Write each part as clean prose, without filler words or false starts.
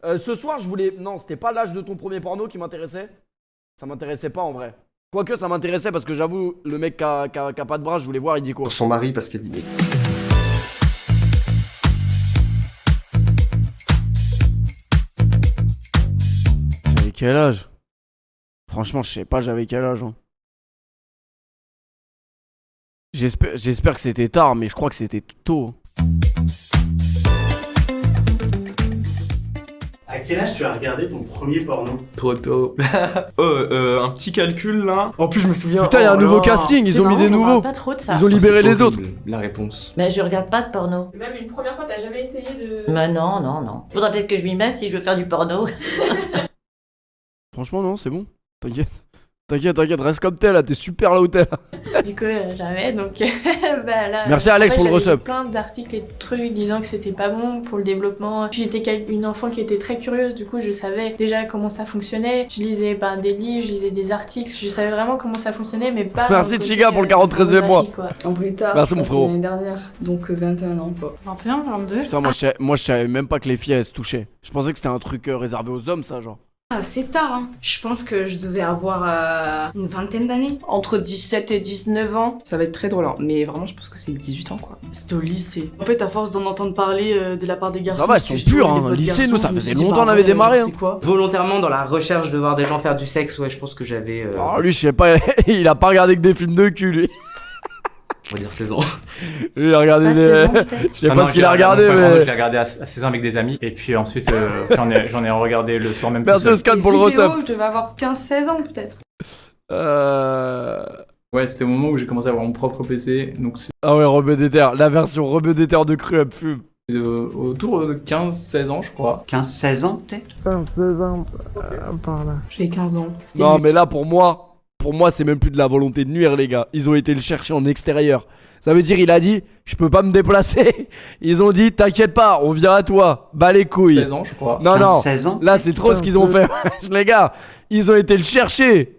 Ce soir, je voulais. Non, c'était pas l'âge de ton premier porno qui m'intéressait. Ça m'intéressait pas en vrai. Quoique ça m'intéressait parce que j'avoue, le mec qui a pas de bras, je voulais voir, il dit quoi? Pour son mari, parce qu'elle dit mais. J'avais quel âge? Franchement, je sais pas, j'avais quel âge. Hein. J'espère que c'était tard, mais je crois que c'était tôt. À quel âge tu as regardé ton premier porno? Trop tôt. Un petit calcul là. En plus, je me souviens. Putain, il y a un nouveau casting, ils ont mis des nouveaux. Pas trop de ça. Ils ont libéré les autres. La réponse. Mais je regarde pas de porno. Même une première fois, t'as jamais essayé de... Mais non. Faudrait peut-être que je m'y mette si je veux faire du porno. Franchement, non, c'est bon. T'inquiète, reste comme t'es là, t'es super là où t'es là. Du coup, jamais, donc bah là... Merci Alex pour le j'avais resub. lu plein d'articles et de trucs disant que c'était pas bon pour le développement. Puis j'étais une enfant qui était très curieuse, du coup je savais déjà comment ça fonctionnait. Je lisais des livres, je lisais des articles, je savais vraiment comment ça fonctionnait, mais pas... Merci Chiga pour le 43e mois. Quoi. En bêta, Merci, mon frérot. l'année dernière, donc 21 ans quoi. 21, 22... Putain, moi je savais même pas que les filles elles se touchaient. Je pensais que c'était un truc réservé aux hommes, ça, genre. Ah, c'est tard, hein. Je pense que je devais avoir une vingtaine d'années. Entre 17 et 19 ans. Ça va être très drôle, hein. Mais vraiment, je pense que c'est 18 ans quoi. C'était au lycée. En fait, à force d'en entendre parler de la part des garçons... Ça va, ils sont purs, hein. Le lycée, nous, ça faisait longtemps qu'on avait démarré. Hein. C'est quoi? Volontairement dans la recherche de voir des gens faire du sexe, ouais, je pense que j'avais... Oh, lui, je sais pas, il a pas regardé que des films de cul, lui. On va dire 16 ans. Lui, il a regardé Pas des... 16 ans, peut-être. Je sais pas ce qu'il a regardé, mais... Je l'ai regardé à 16 ans avec des amis, et puis ensuite j'en ai regardé le soir même. Merci Oscar pour le recep. Je devais avoir 15-16 ans peut-être. Ouais, c'était au moment où j'ai commencé à avoir mon propre PC, donc c'est Ah ouais, Rebeu d'Ether, la version Rebeu d'Ether de cru up fume. autour de 15-16 ans, je crois. 15-16 ans peut-être? 16 ans, par là. J'ai 15 ans. Non, mais là, pour moi, c'est même plus de la volonté de nuire, les gars. Ils ont été le chercher en extérieur. Ça veut dire, il a dit, je peux pas me déplacer. Ils ont dit, t'inquiète pas, on vient à toi. Bas les couilles. 16 ans, je crois. Non. 16 ans? Là, c'est trop ce qu'ils ont fait. Les gars, ils ont été le chercher.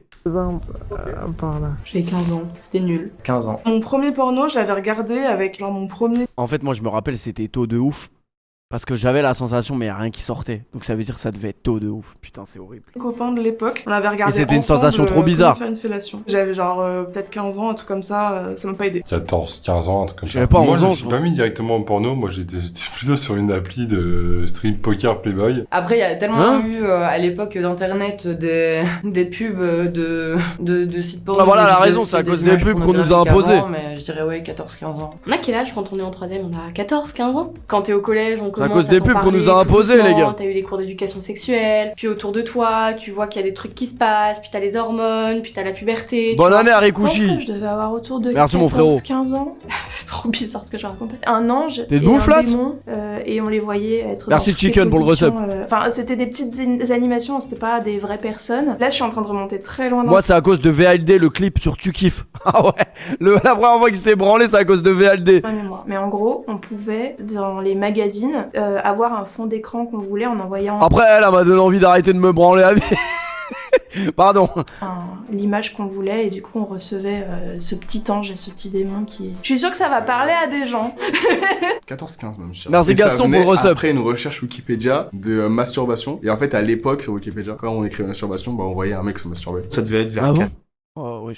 J'ai 15 ans. C'était nul. 15 ans. Mon premier porno, je l'avais regardé avec genre mon premier... En fait, moi, je me rappelle, c'était tôt de ouf. Parce que j'avais la sensation, mais y a rien qui sortait. Donc ça veut dire que ça devait être tôt de ouf. Putain, c'est horrible. copain de l'époque. On avait regardé Et c'était une ensemble, sensation trop bizarre. Comment faire une fellation. J'avais genre peut-être 15 ans, un truc comme ça m'a pas aidé. 14, 15 ans, un truc comme Je ça. savais pas, Moi, 11 je ans, me suis pas mis directement au porno. Moi, j'étais plutôt sur une appli de stream poker Playboy. Après, il y a tellement Hein eu à l'époque d'internet des pubs de sites porno. Ah voilà la raison, c'est à cause des pubs qu'on nous a imposées. Mais je dirais ouais, 14-15 ans. On a quel âge quand on est en 3ème? On a 14-15 ans. Quand t'es au collège, on commence à cause des t'en pubs qu'on parler nous a imposées, tout les doucement, gars. T'as eu les cours d'éducation sexuelle, puis autour de toi, tu vois qu'il y a des trucs qui se passent, puis t'as les hormones, puis t'as la puberté. Bonne année à Je pense Rikushi. que je devais avoir autour de Merci, mon frérot. 15 ans. C'est trop bizarre ce que je racontais. Un ange T'es de et bouffe, un là démon, et on les voyait être Merci, dans toutes les Chicken, pour le positions, Enfin, c'était des petites animations, c'était pas des vraies personnes. Là, je suis en train de remonter très loin dans Moi, c'est à cause de VLD, le clip sur Tu kiffes. Ah ouais. La première fois qu'il s'est branlé, c'est à cause de VLD. ma mémoire. Mais en gros, on pouvait, dans les magazines, avoir un fond d'écran qu'on voulait en envoyant Après, elle m'a donné envie d'arrêter de me branler la vie. Pardon. l'image qu'on voulait, et du coup, on recevait ce petit ange et ce petit démon qui... Je suis sûre que ça va parler à des gens. 14-15 même, je dirais. Merci Et ça Gaston pour venait le resub. après une recherche Wikipédia de masturbation. Et en fait, à l'époque, sur Wikipédia, quand on écrivait masturbation, bah, on voyait un mec se masturber. Ça devait être vers Ah bon Oh, oui.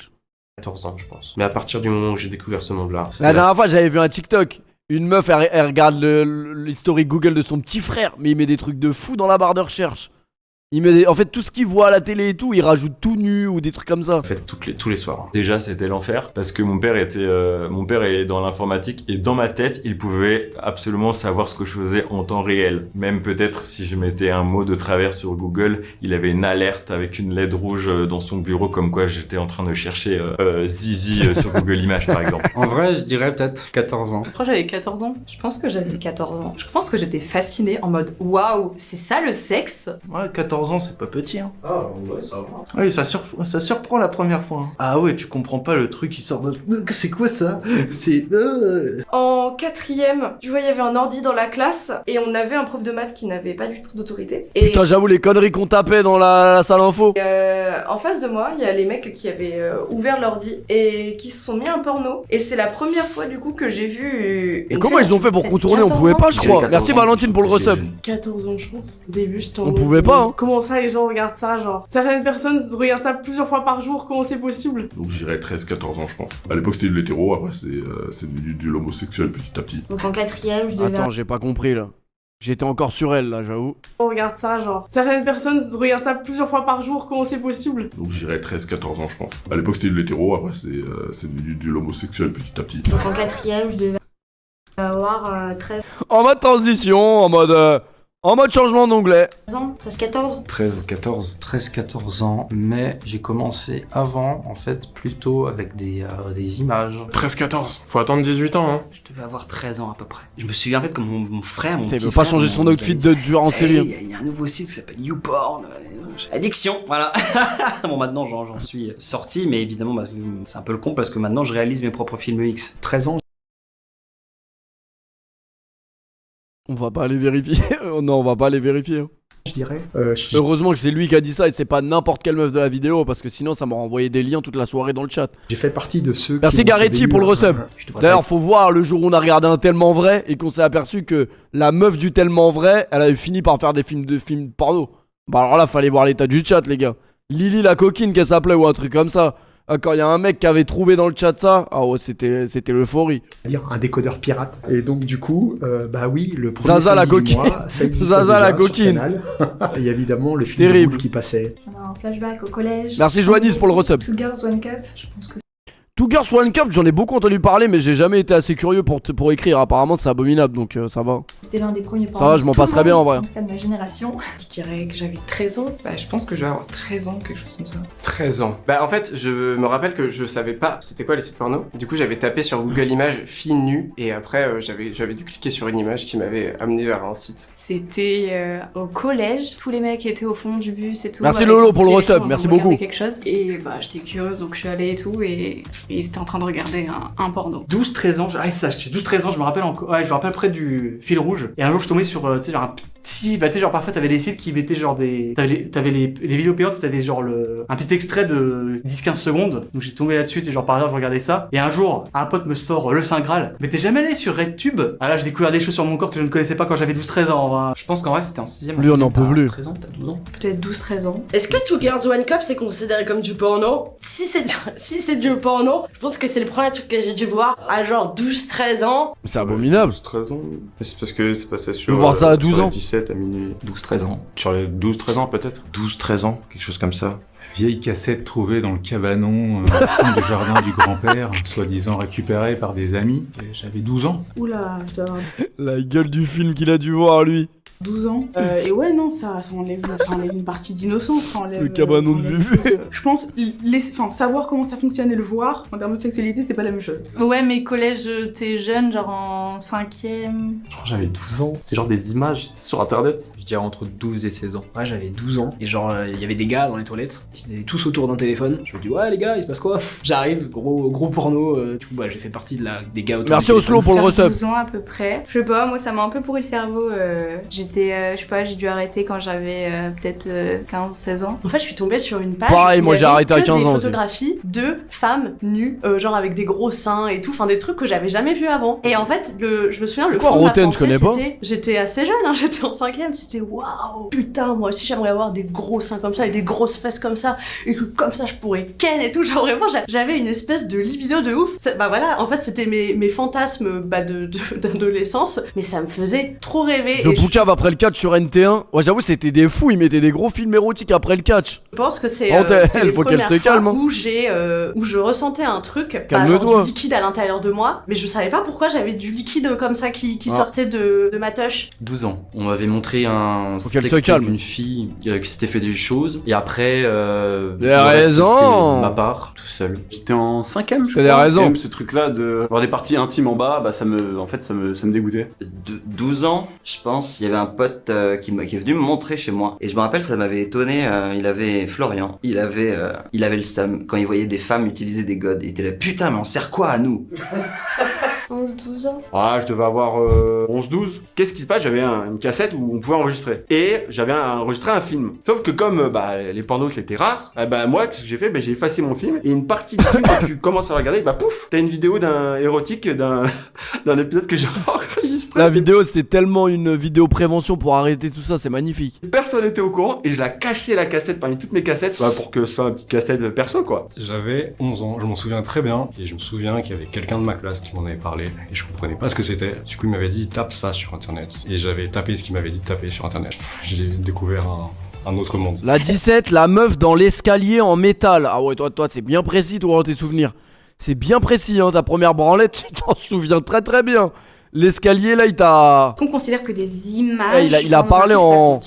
14 ans, je pense. Mais à partir du moment où j'ai découvert ce monde-là, La dernière fois, j'avais vu un TikTok. Une meuf, elle regarde l'historique Google de son petit frère, mais il met des trucs de fou dans la barre de recherche. Il met en fait, tout ce qu'il voit à la télé et tout, il rajoute tout nu ou des trucs comme ça. En fait, tous les soirs. Déjà, c'était l'enfer parce que mon père est dans l'informatique et dans ma tête, il pouvait absolument savoir ce que je faisais en temps réel. Même peut-être si je mettais un mot de travers sur Google, il avait une alerte avec une LED rouge dans son bureau comme quoi j'étais en train de chercher Zizi sur Google Images par exemple. En vrai, je dirais peut-être 14 ans. Je crois que j'avais 14 ans. Je pense que j'avais 14 ans. Je pense que j'étais fascinée en mode waouh, c'est ça le sexe? Ouais, 14 14 ans, c'est pas petit, hein. Ah, ouais, ça va. Oui, ça surprend la première fois. Hein. Ah ouais, tu comprends pas le truc qui sort de... C'est quoi ça? C'est... En 4ème, tu vois, il y avait un ordi dans la classe et on avait un prof de maths qui n'avait pas du tout d'autorité. Et Putain, j'avoue, les conneries qu'on tapait dans la salle info. en face de moi, il y a les mecs qui avaient ouvert l'ordi et qui se sont mis un porno. Et c'est la première fois du coup que j'ai vu. Et comment ils ont fait pour contourner? On pouvait pas, je crois. Merci Valentine pour le resub. 14 ans, je pense. Au début, j'étais en On mode, pouvait pas, hein. Comment ça, les gens regardent ça, genre? Certaines personnes regardent ça plusieurs fois par jour, comment c'est possible? Donc j'irais 13-14 ans, je pense. À l'époque, c'était de l'hétéro, après, c'est devenu de l'homosexuel petit à petit. Donc en 4ème, je devais... Attends, j'ai pas compris là. J'étais encore sur elle là, j'avoue. On regarde ça, genre. Certaines personnes regardent ça plusieurs fois par jour, comment c'est possible? Donc j'irais 13-14 ans, je pense. À l'époque, c'était de l'hétéro, après, c'est devenu de l'homosexuel petit à petit. Donc en 4ème, je devais avoir 13 En mode transition, en mode changement d'onglet. ans, 13-14. 13-14 ans, mais j'ai commencé avant, en fait, plutôt avec des images. 13-14, faut attendre 18 ans, hein. Je devais avoir 13 ans à peu près. Je me souviens en fait comme mon frère, mon Il petit veut pas frère, changer son nous outfit avait de dit, tueur en série. Il y a un nouveau site qui s'appelle YouPorn. Addiction, voilà. Bon, maintenant j'en suis sorti, mais évidemment, bah, c'est un peu le con parce que maintenant je réalise mes propres films X. 13 ans. On va pas aller vérifier. Non, on va pas aller vérifier. Hein. Je dirais. Heureusement que c'est lui qui a dit ça et c'est pas n'importe quelle meuf de la vidéo parce que sinon ça m'aurait envoyé des liens toute la soirée dans le chat. J'ai fait partie de ceux Merci Garetti pour le resub. D'ailleurs, faut voir le jour où on a regardé un Tellement Vrai et qu'on s'est aperçu que la meuf du Tellement Vrai, elle avait fini par faire des films porno. Bah alors là, fallait voir l'état du chat, les gars. Lily la coquine qu'elle s'appelait ou un truc comme ça. Quand il y a un mec qui avait trouvé dans le chat ça, ah ouais, c'était l'euphorie. Dire un décodeur pirate. Et donc du coup, bah oui, le premier Zaza la samedi du coquine. mois, ça existait Zaza déjà la sur coquine. Canal. Et il y a évidemment le film Terrible. Boule qui passait. On a un flashback au collège. Merci Joannis pour le resub. Two Girls One Cup, je pense que Two Girls One Cup, j'en ai beaucoup entendu parler, mais j'ai jamais été assez curieux pour écrire. Apparemment, c'est abominable, donc ça va. c'était l'un des premiers Ça va, je m'en passerais bien en vrai. de ma génération. Je dirais que j'avais 13 ans. Bah, je pense que je vais avoir 13 ans, quelque chose comme ça. 13 ans. Bah en fait, je me rappelle que je savais pas c'était quoi les sites porno. Du coup, j'avais tapé sur Google Images filles nues et après j'avais dû cliquer sur une image qui m'avait amené vers un site. C'était au collège, tous les mecs étaient au fond du bus et tout. Merci avec Lolo un pour le téléphone, resub, on merci regardait beaucoup. quelque chose et bah j'étais curieuse donc je suis allée et tout et ils étaient en train de regarder un porno. 12-13 ans, c'est ça, 12-13 ans, je me rappelle je me rappelle près du fil rouge. Et un jour, je tombais sur, tu sais, genre un petit, bah tu sais, genre parfois t'avais les sites qui mettaient genre t'avais les vidéos payantes, t'avais genre un petit extrait de 10-15 secondes. Donc j'ai tombé là-dessus, et genre par hasard, je regardais ça. Et un jour, un pote me sort le Saint Graal. Mais t'es jamais allé sur RedTube? Ah là, j'ai découvert des choses sur mon corps que je ne connaissais pas quand j'avais 12-13 ans. Enfin. Je pense qu'en vrai, c'était en 6ème. Lui, on en peut plus. 13 ans, t'as 12 ans. Peut-être 12-13 ans. Est-ce que Two Girls One Cup c'est considéré comme du porno? Si c'est du porno, je pense que c'est le premier truc que j'ai dû voir à genre 12-13 ans. C'est abominable. 13 ans. Mais c'est parce que c'est passé Je veux voir ça à 12 sur les ans. 17 à minuit. 12-13 ans. Sur les 12-13 ans peut-être. 12-13 ans, quelque chose comme ça. Vieille cassette trouvée dans le cabanon au fond du jardin du grand-père, soi-disant récupérée par des amis. Et j'avais 12 ans. Oula, je dois avoir La gueule du film qu'il a dû voir, lui. 12 ans. Et ouais, non, ça enlève une partie d'innocence. Ça enlève, Le cabanon de bébé. Je pense, savoir comment ça fonctionne et le voir, en termes de sexualité, c'est pas la même chose. Ouais, mais collège, t'es jeune, genre en 5ème. Je crois que j'avais 12 ans. C'est genre des images sur internet. Je dirais entre 12 et 16 ans. Ouais, j'avais 12 ans. Et genre, il y avait des gars dans les toilettes. Ils étaient tous autour d'un téléphone. Je me dis, ouais, les gars, il se passe quoi? J'arrive, gros porno. Du coup, bah, j'ai fait partie des gars autour. Merci Oslo pour le resub. 12 ans à peu près. Je sais pas, moi ça m'a un peu pourri le cerveau. Je sais pas, j'ai dû arrêter quand j'avais peut-être 15-16 ans. En fait, je suis tombée sur une page. Pareil, où moi, il y j'ai avait arrêté à que 15 des ans aussi. photographies de femmes nues, genre avec des gros seins et tout, enfin des trucs que j'avais jamais vu avant. Et en fait, je me souviens, le quoi, fond de ma Rotten, je pensée, connais pas. c'était, j'étais assez jeune, hein, j'étais en 5ème, c'était waouh, putain, moi aussi j'aimerais avoir des gros seins comme ça et des grosses fesses comme ça, et que comme ça je pourrais ken et tout, genre vraiment, j'avais une espèce de libido de ouf. Bah voilà, en fait, c'était mes fantasmes d'adolescence, mais ça me faisait trop rêver. Je et poucave après le catch sur NT1. Ouais, j'avoue, c'était des fous, ils mettaient des gros films érotiques après le catch. je pense que c'est Oh, c'est elle, les faut qu'elle premières se fois calme, hein. où je ressentais un truc, bah, Calme-toi. genre du liquide à l'intérieur de moi, mais je savais pas pourquoi j'avais du liquide comme ça qui sortait de ma touche. 12 ans. On m'avait montré un qu'elle se sextape calme. d'une fille qui s'était fait des choses. Et après, Des raisons. De ma part, tout seul. J'étais en 5ème, je T'as crois. des raisons. Et même ce truc-là de avoir des parties intimes en bas, bah ça me dégoûtait. 12 ans, je pense, il y avait un pote qui est venu me montrer chez moi. Et je me rappelle, ça m'avait étonné, Florian, il avait le seum quand il voyait des femmes utiliser des godes. Il était là, putain, mais on sert quoi à nous? 11-12 ans. Ah, je devais avoir 11-12. Qu'est-ce qui se passe? J'avais une cassette où on pouvait enregistrer. Et j'avais enregistré un film. Sauf que comme les pornos c'était rare, moi, qu'est-ce que j'ai fait? J'ai effacé mon film. Et une partie du film, quand tu commences à le regarder, pouf, t'as une vidéo d'un érotique d'un épisode que j'ai enregistré. La vidéo, c'est tellement une vidéo prévention pour arrêter tout ça, c'est magnifique. Personne n'était au courant et je l'ai caché la cassette parmi toutes mes cassettes pour que ce soit une petite cassette perso, quoi. J'avais 11 ans, je m'en souviens très bien. Et je me souviens qu'il y avait quelqu'un de ma classe qui m'en avait parlé. Et je comprenais pas ce que c'était. Du coup, il m'avait dit tape ça sur internet. Et j'avais tapé ce qu'il m'avait dit de taper sur internet. J'ai découvert un autre monde. La 17, la meuf dans l'escalier en métal. Ah ouais, toi, c'est bien précis, toi, tes souvenirs. C'est bien précis, hein, ta première branlette, tu t'en souviens très très bien. L'escalier, là, il t'a... Est-ce qu'on considère que des images... il a parlé en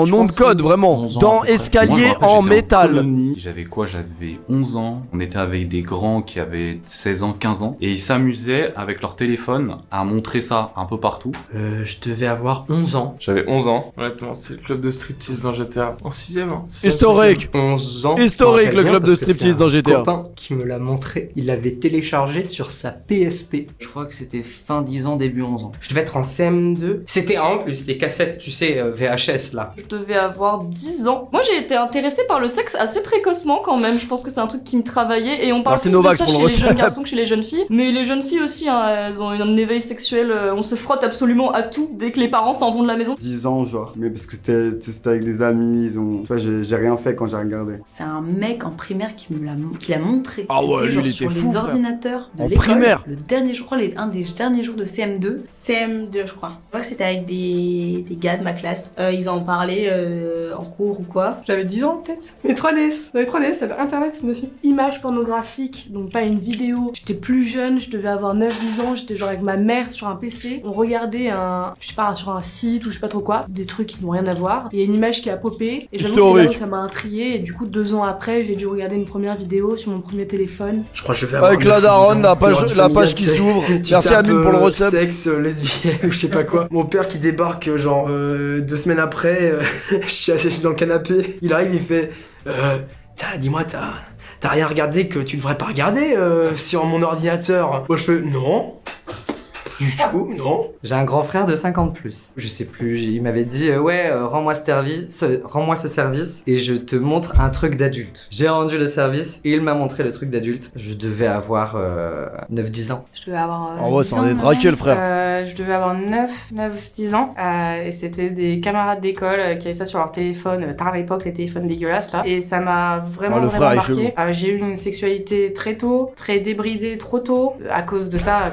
nom de code, vraiment. Dans escalier en métal. J'avais quoi? J'avais 11 ans. On était avec des grands qui avaient 16 ans, 15 ans. Et ils s'amusaient avec leur téléphone à montrer ça un peu partout. Je devais avoir 11 ans. J'avais 11 ans. Honnêtement, c'est le club de striptease dans GTA. En 6ème. Historique. 11 ans. Historique, le club de striptease dans GTA. Un copain qui me l'a montré, il l'avait téléchargé sur sa PSP. Je crois que c'était fin 10 ans, début 11 ans. Je devais être en CM2. C'était en plus les cassettes, tu sais, VHS là. Je devais avoir 10 ans. Moi, j'ai été intéressée par le sexe assez précocement quand même. Je pense que c'est un truc qui me travaillait. Et on parle plus de ça chez les jeunes garçons que chez les jeunes filles. Mais les jeunes filles aussi, hein, elles ont un éveil sexuel. On se frotte absolument à tout dès que les parents s'en vont de la maison. 10 ans, genre. Mais parce que c'était avec des amis. J'ai rien fait quand j'ai regardé. C'est un mec en primaire qui l'a montré. Ah ouais, c'était lui, il sur était fou, les frère. ordinateurs de En l'école. primaire. Le dernier jour, un des derniers jours de CM2. CM2, je crois. Je crois que c'était avec des gars de ma classe. Ils en parlaient en cours ou quoi. J'avais 10 ans peut-être. Mais 3DS. Dans les 3DS, ça avait internet dessus. Images pornographiques, donc pas une vidéo. J'étais plus jeune, je devais avoir 9-10 ans. J'étais genre avec ma mère sur un PC. On regardait sur un site ou je sais pas trop quoi. Des trucs qui n'ont rien à voir. Il y a une image qui a popé. Et j'avoue que c'est là où ça m'a intrigué. Et du coup, 2 ans après, j'ai dû regarder une première vidéo sur mon premier téléphone. Je crois que je vais avoir avec la daronne, la page qui s'ouvre. Merci Amine pour le recep. Sexe, lesbienne ou je sais pas quoi. Mon père qui débarque genre 2 semaines après, je suis assis dans le canapé. Il arrive, il fait dis-moi, t'as rien regardé que tu devrais pas regarder sur mon ordinateur? Moi je fais non. Du tout, non. J'ai un grand frère de 50 plus. Je sais plus, il m'avait dit rends-moi ce service et je te montre un truc d'adulte. J'ai rendu le service et il m'a montré le truc d'adulte. Je devais avoir 9-10 ans. Je devais avoir Ah ouais, ça en est draqué le frère. Je devais avoir 9-10 ans et c'était des camarades d'école qui avaient ça sur leur téléphone, tard à l'époque les téléphones dégueulasses là, et ça m'a vraiment marqué. J'ai eu une sexualité très tôt, très débridée trop tôt à cause de ça,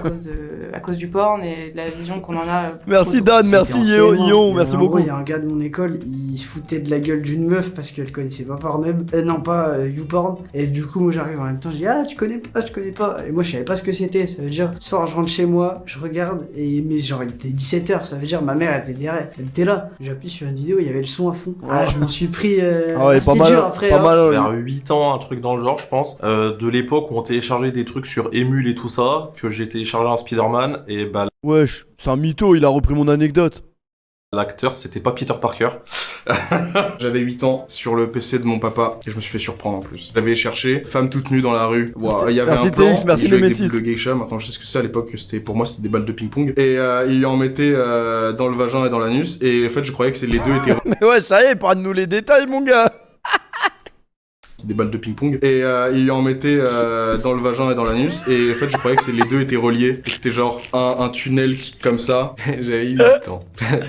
à cause du porn et de la vision qu'on en a. Merci Dan, merci Ion, merci beaucoup. Il y a un gars de mon école, il se foutait de la gueule d'une meuf parce qu'elle connaissait pas Pornhub, YouPorn, et du coup moi j'arrive en même temps, je dis tu connais pas, et moi je savais pas ce que c'était. Ça veut dire ce soir je rentre chez moi, je regarde, mais genre il était 17h, ça veut dire ma mère était derrière, elle était là, j'appuie sur une vidéo, il y avait le son à fond. Je m'en suis pris pas mal, dur après, pas mal. Vers 8 ans, un truc dans le genre je pense, de l'époque où on téléchargeait des trucs sur Emule et tout ça, que j'ai téléchargé un Spider-Man et wesh, c'est un mytho, il a repris mon anecdote. L'acteur, c'était pas Peter Parker. J'avais 8 ans sur le PC de mon papa et je me suis fait surprendre en plus. J'avais cherché femme toute nue dans la rue. Wow, il y avait un plan, merci il jouait avec Nemesis. des boules de geisha. Maintenant je sais ce que c'est, à l'époque pour moi c'était des balles de ping-pong. Et il lui en mettait dans le vagin et dans l'anus. Et en fait je croyais que les deux étaient... Mais ouais, ça y est, parle-nous les détails mon gars. Des balles de ping-pong. Et il lui en mettait dans le vagin et dans l'anus. Et en fait je croyais que les deux étaient reliés. Et que c'était genre un tunnel comme ça. J'avais 8 ans.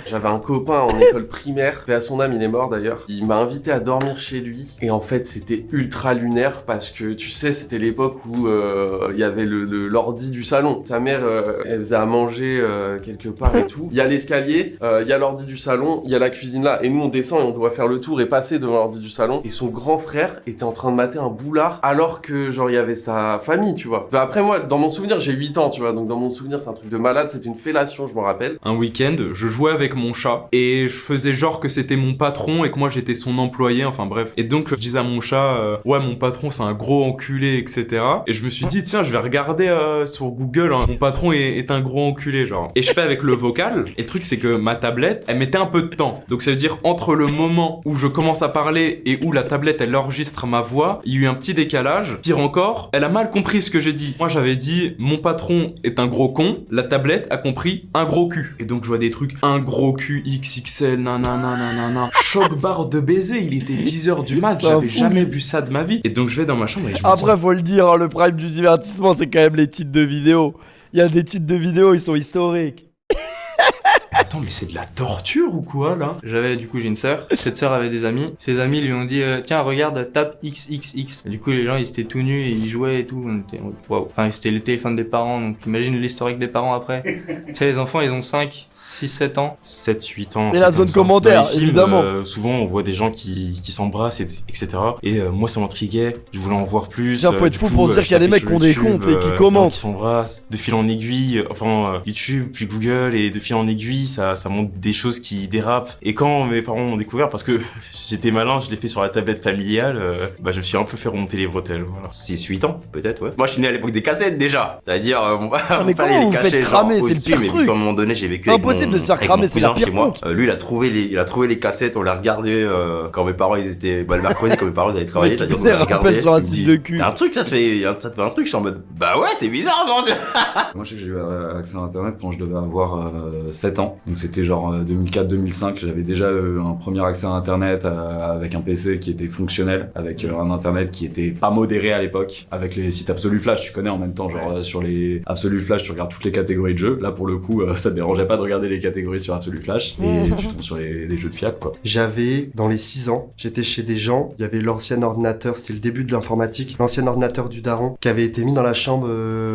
J'avais un copain en école primaire, paix à son âme, il est mort d'ailleurs. Il m'a invité à dormir chez lui. Et en fait c'était ultra lunaire parce que tu sais c'était l'époque où il y avait l'ordi du salon. Sa mère elle faisait à manger quelque part et tout. Il y a l'escalier, il y a l'ordi du salon, il y a la cuisine là. Et nous on descend et on doit faire le tour et passer devant l'ordi du salon. Et son grand frère est était en train de mater un boulard alors que genre il y avait sa famille, tu vois. Enfin, après moi, dans mon souvenir, j'ai 8 ans, tu vois, donc dans mon souvenir, c'est un truc de malade, c'était une fellation, je m'en rappelle. Un week-end, je jouais avec mon chat et je faisais genre que c'était mon patron et que moi j'étais son employé, enfin bref. Et donc je disais à mon chat, ouais mon patron c'est un gros enculé, etc. Et je me suis dit tiens je vais regarder sur Google, hein, mon patron est un gros enculé genre. Et je fais avec le vocal, et le truc c'est que ma tablette, elle mettait un peu de temps. Donc ça veut dire entre le moment où je commence à parler et où la tablette elle enregistre ma voix, il y a eu un petit décalage. Pire encore, elle a mal compris ce que j'ai dit. Moi j'avais dit mon patron est un gros con, la tablette a compris un gros cul. Et donc je vois des trucs, un gros cul XXL, nanana, choc barre de baiser, il était 10h du mat, j'avais jamais vu ça de ma vie. Et donc je vais dans ma chambre et je me Après, dis... faut le dire, hein, le prime du divertissement, c'est quand même les titres de vidéos. Il y a des titres de vidéos, ils sont historiques. Attends, mais c'est de la torture ou quoi là? Du coup, j'ai une sœur. Cette sœur avait des amis. Ses amis lui ont dit tiens, regarde, tape XXX. Et du coup, les gens ils étaient tout nus et ils jouaient et tout. On était waouh. Enfin, c'était le téléphone des parents, donc imagine l'historique des parents après. Tu sais, les enfants ils ont 5, 6, 7 ans. 7, 8 ans. Et la zone commentaire, dans les films, évidemment. Souvent, on voit des gens qui s'embrassent, etc. Et moi, ça m'intriguait. Je voulais en voir plus. Ça faut être fou pour se dire qu'il y a des mecs qui ont des comptes et qui commentent. Qui s'embrassent. De fil en aiguille, YouTube, puis Google, et de fil en aiguille, ça montre des choses qui dérapent. Et quand mes parents m'ont découvert, parce que j'étais malin, je l'ai fait sur la tablette familiale, je me suis un peu fait remonter les bretelles. Voilà. 6-8 ans, peut-être, ouais. Moi, je suis né à l'époque des cassettes déjà. C'est-à-dire, mais comment vous faites cramer, c'est le pire mais truc. à un moment donné, j'ai vécu Impossible de se faire cramer, c'est la pire honte. Lui, il a trouvé les cassettes, on les regardait quand mes parents, ils étaient, le mercredi, quand mes parents, ils avaient travaillé, c'est-à-dire qu'on les regardait. Sur un site de cul. T'as un truc, ça te fait un truc, je suis en mode, bah ouais, c'est bizarre, non? Moi, je sais que j'ai eu accès à Internet quand je devais avoir 7 ans. Donc, c'était genre 2004-2005. J'avais déjà un premier accès à Internet avec un PC qui était fonctionnel, avec un Internet qui était pas modéré à l'époque, avec les sites Absolu Flash, tu connais en même temps, genre sur les Absolu Flash, tu regardes toutes les catégories de jeux. Là, pour le coup, ça te dérangeait pas de regarder les catégories sur Absolu Flash et tu tombes sur les jeux de fiac, quoi. J'avais, dans les 6 ans, j'étais chez des gens, il y avait l'ancien ordinateur, c'était le début de l'informatique, l'ancien ordinateur du daron, qui avait été mis dans la chambre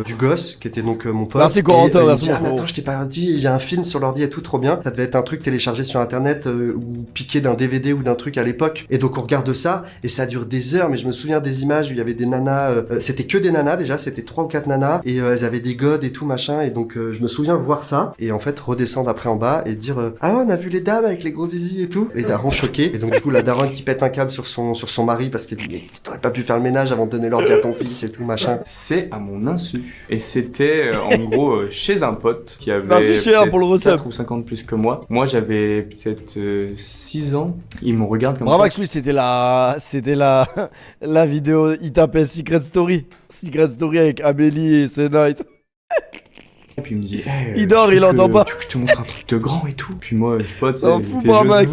du gosse, qui était donc mon pote. Merci Corentin, merci. Ah, mais attends, je t'ai pas dit, il y a un film sur l'ordi et tout, trop bien. Ça devait être un truc téléchargé sur internet ou piqué d'un DVD ou d'un truc à l'époque. Et donc on regarde ça et ça dure des heures, mais je me souviens des images où il y avait des nanas, c'était que des nanas déjà, c'était 3 ou 4 nanas et elles avaient des godes et tout machin, et donc je me souviens voir ça et en fait redescendre après en bas et dire ah ouais, on a vu les dames avec les gros zizi et tout. Les darons choqués, et donc du coup la daronne qui pète un câble sur son mari parce qu'elle dit mais t'aurais pas pu faire le ménage avant de donner l'ordi à ton fils et tout machin. C'est à mon insu. Et c'était en gros chez un pote qui avait Merci cher pour le recep. 4 ou 5 ans de plus que moi. Moi j'avais peut-être 6 ans. Il me regarde comme Bravo ça. Max, lui c'était la vidéo, il tapait Secret Story avec Amélie et Senna et tout. Et puis il me dit il dort, il entend pas. Tu veux que je te montre un truc de grand et tout. Puis moi je sais pas, tu sais, t'en fous pas Max.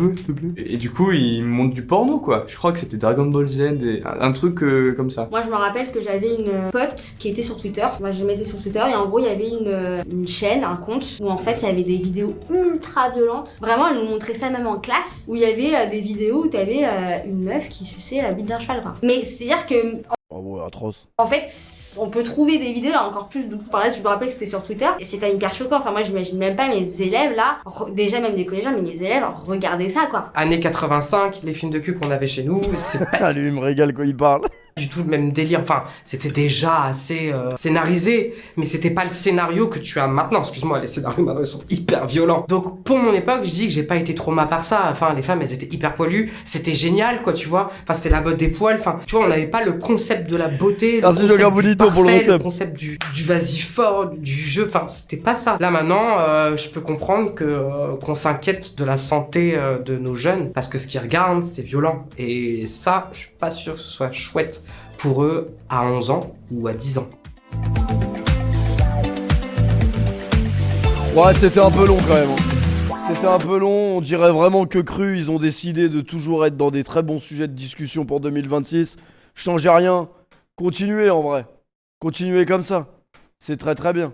Et du coup il me montre du porno quoi. Je crois que c'était Dragon Ball Z et un truc comme ça. Moi je me rappelle que j'avais une pote qui était sur Twitter. Moi je m'étais sur Twitter et en gros il y avait une chaîne, un compte où en fait il y avait des vidéos ultra violentes. Vraiment elle nous montrait ça même en classe, où il y avait des vidéos où t'avais une meuf qui suçait la bite d'un cheval quoi. Mais c'est à dire que oh ouais, atroce. en fait, on peut trouver des vidéos là encore plus. Par là, je me rappelle que c'était sur Twitter et c'est quand même hyper choquant. Enfin, moi, j'imagine même pas mes élèves là, déjà même des collégiens, mais mes élèves, regarder ça quoi. Années 85, les films de cul qu'on avait chez nous, c'est pas Ah, lui, il me régale quand il parle. du tout le même délire. Enfin, c'était déjà assez scénarisé, mais c'était pas le scénario que tu as maintenant. Excuse-moi, les scénarios maintenant ils sont hyper violents. Donc pour mon époque, je dis que j'ai pas été trauma par ça. Enfin, les femmes elles étaient hyper poilues, c'était génial quoi, tu vois. Enfin, c'était la mode des poils. Enfin, tu vois, on n'avait pas le concept de la beauté, le concept du parfait, le concept du vas-y fort, du jeu. Enfin, c'était pas ça. Là maintenant, je peux comprendre que qu'on s'inquiète de la santé de nos jeunes parce que ce qu'ils regardent c'est violent. Et ça, je suis pas sûr que ce soit chouette pour eux à 11 ans ou à 10 ans. Ouais, c'était un peu long quand même. C'était un peu long, on dirait vraiment que Cru, ils ont décidé de toujours être dans des très bons sujets de discussion pour 2026. Changez rien, continuez en vrai. Continuez comme ça. C'est très très bien.